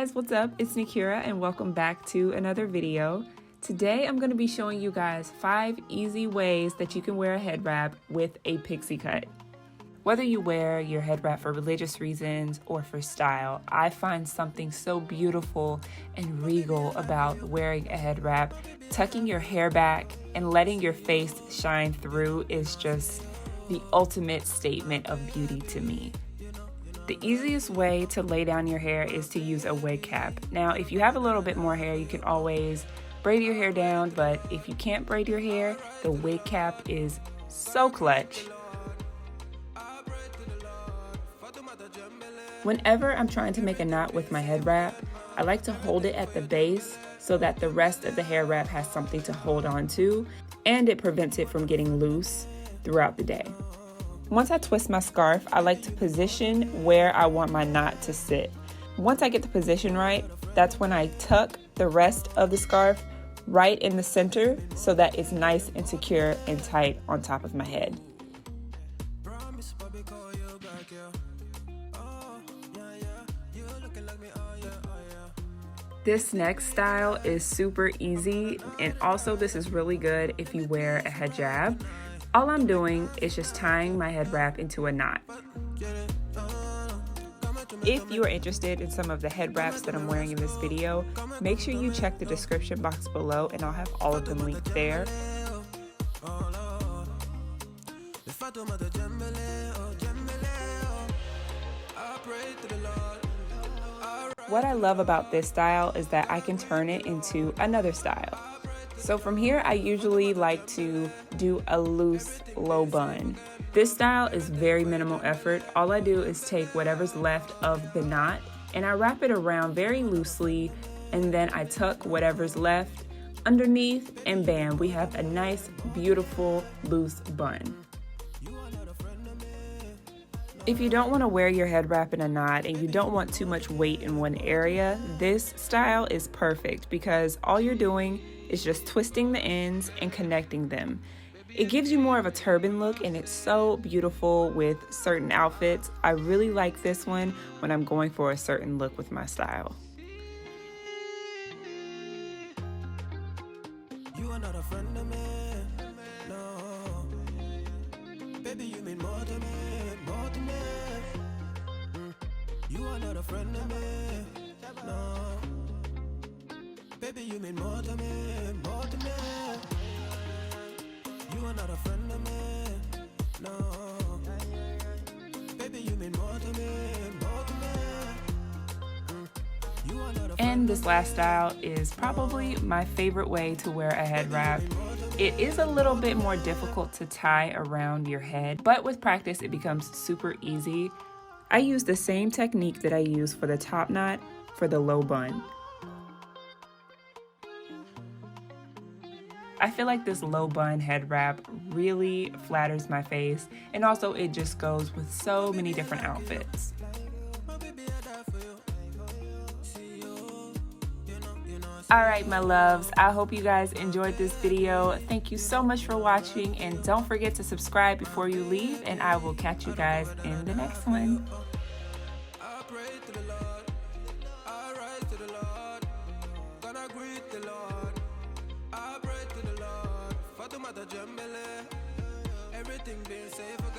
guys, what's up? It's Nickira and welcome back to another video. Today I'm going to be showing you guys 5 easy ways that you can wear a head wrap with a pixie cut. Whether you wear your head wrap for religious reasons or for style, I find something so beautiful and regal about wearing a head wrap. Tucking your hair back and letting your face shine through is just the ultimate statement of beauty to me. The easiest way to lay down your hair is to use a wig cap. Now, if you have a little bit more hair, you can always braid your hair down, but if you can't braid your hair, the wig cap is so clutch. Whenever I'm trying to make a knot with my head wrap, I like to hold it at the base so that the rest of the hair wrap has something to hold on to, and it prevents it from getting loose throughout the day. Once I twist my scarf, I like to position where I want my knot to sit. Once I get the position right, that's when I tuck the rest of the scarf right in the center so that it's nice and secure and tight on top of my head. This next style is super easy, and also this is really good if you wear a hijab. All I'm doing is just tying my head wrap into a knot. If you are interested in some of the head wraps that I'm wearing in this video, make sure you check the description box below and I'll have all of them linked there. What I love about this style is that I can turn it into another style. So from here, I usually like to do a loose low bun. This style is very minimal effort. All I do is take whatever's left of the knot and I wrap it around very loosely, and then I tuck whatever's left underneath, and bam, we have a nice, beautiful, loose bun. If you don't want to wear your head wrap in a knot and you don't want too much weight in one area, this style is perfect because all you're doing is just twisting the ends and connecting them. It gives you more of a turban look and it's so beautiful with certain outfits. I really like this one when I'm going for a certain look with my style. You are not a friend of me, no. Baby, you mean more to me, more to me. You are not a friend of me, no. Baby, you mean more to me, more to me. You are not a friend of me, no. Baby, you mean more to me, more to me. You are not a friend. And this last style is probably my favorite way to wear a head wrap. It is a little bit more difficult to tie around your head, but with practice it becomes super easy. I use the same technique that I use for the top knot for the low bun. I feel like this low bun head wrap really flatters my face, and also it just goes with so many different outfits. Alright my loves, I hope you guys enjoyed this video. Thank you so much for watching, and don't forget to subscribe before you leave, and I will catch you guys in the next one. Everything being safe.